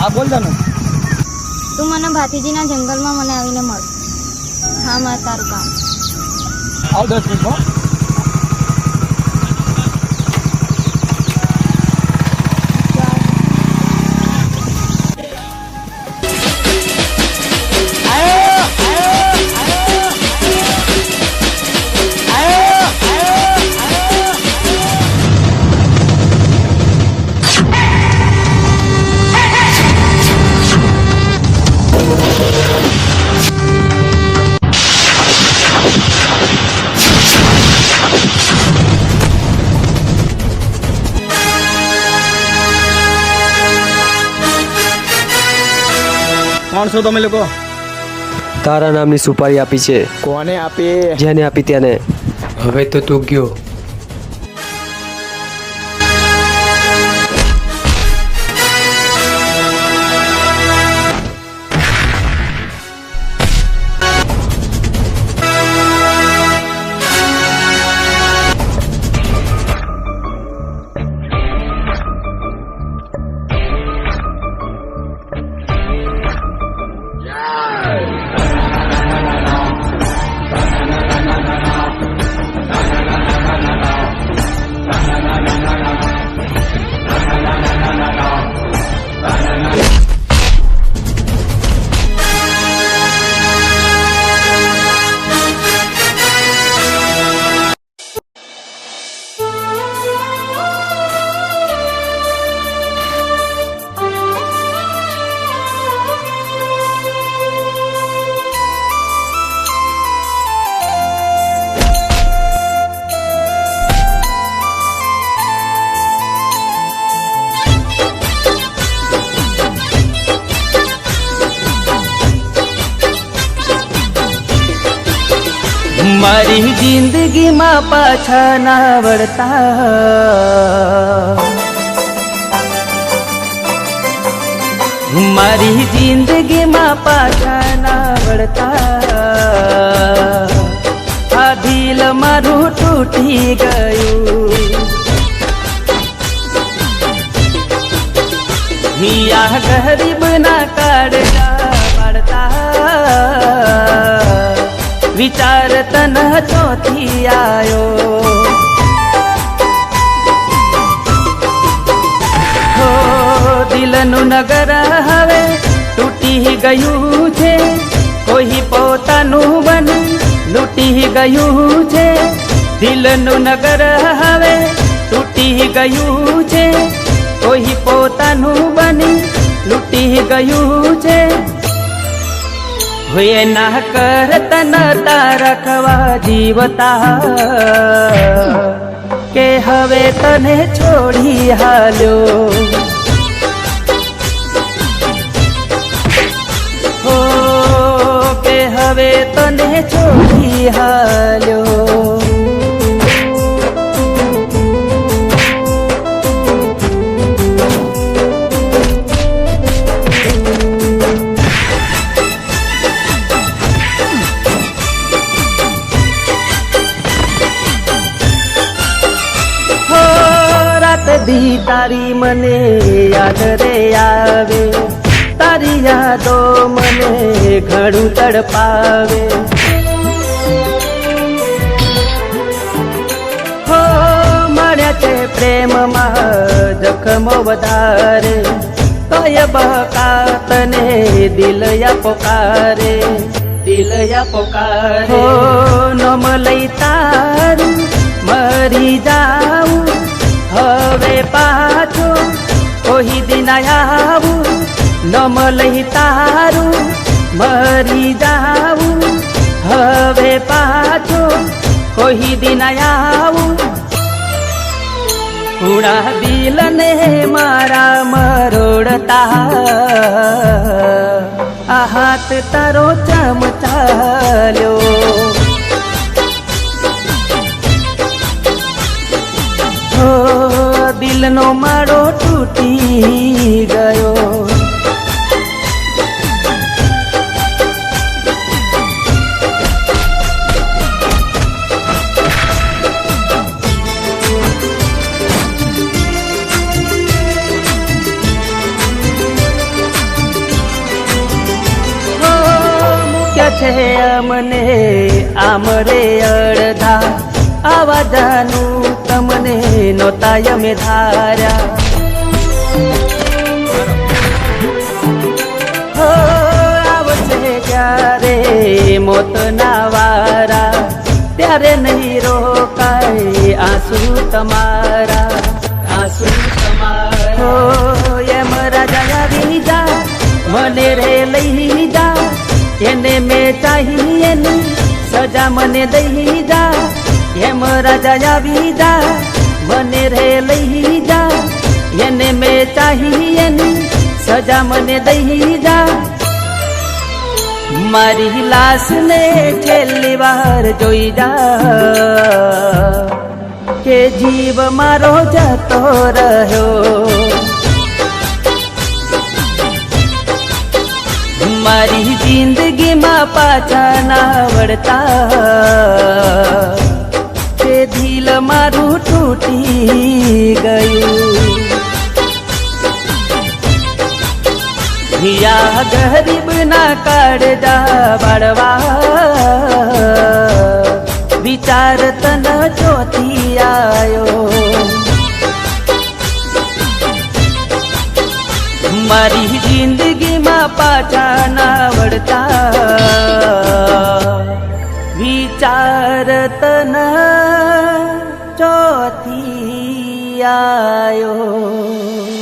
હા બોલ જાનું. તું મને ભાતીજીના જંગલમાં મને આવીને મળ. હા મારે તારું કામ. આવ 10 મિનિટમાં. કોણ છો તમે લોકો? તારા નામની સુપારી આપી છે. કોને આપી? જેને આપી તેને. હવે તો તું ગયો. મારી જિંદગીમાં પાછા ના વળતા, મારી જિંદગીમાં પાછા ના વળતા, આ દિલ મારું તૂટી ગયું. મિયા ગરીબ ના કાઢતા પાડતા, વિચાર તન ચોથી આયો. હો દિલનું નગર હવે તૂટી ગયું છે, કોઈ પોતાનું બન લૂટી ગયું છે. દિલનું નગર હવે તૂટી ગયું છે, કોઈ પોતાનું બની લૂટી ગયું છે. હોય ના કરતન તારખવા જીવતા, કે હવે તને છોડી હાલ્યો. હો કે હવે તને છોડી હાલ્યો. દી તારી મને યાદ રે આવે, તારી યાદો મને ઘણું તડપાવે. હો મળ્યા છે પ્રેમમાં જખમો વધારે, કય બકાતને દિલયા પોકારે, દિલયા પોકારે. હો નમ લઈ તારું મરી જાઉં, હવે પાછો કોઈ દિન આવું. નમ લઈ તારું મરી જાવું, હવે પાછો કોઈ દિન આવું. ઉડા દિલને મારા મરોડતા, આ હાથ તારો ચમચાલ્યો. દિલનો માળો તૂટી ગયો. અમને આમ રે અડધા આવા જાનું તમને નોતા અમે ધાર્યા હો આવશે ક્યારે મોતના વારા ત્યારે નહીં રોકાય આંસુ તમારા હો એમ રાજા આવી જા મને રે લઈ જા એને મેં ચાહીએ ની સજા મને દઈ જા એમ રાજા આવી જા મને રે લઈ જા એને મેં ચાહીએ ની સજા મને દઈ જા મારી લાશને છેલ્લી વાર જોઈ જા કે જીવ મારો જતો રહ્યો મારી જિંદગીમાં પાછા ના વળતા તે દિલ મારું તૂટી ગયું યા ગરીબ ના કાળજા બાળવા વિચાર તન ચોથી આયો મારી જિંદગીમાં પાછા ના વળતા વિચાર તન ચોથી આયો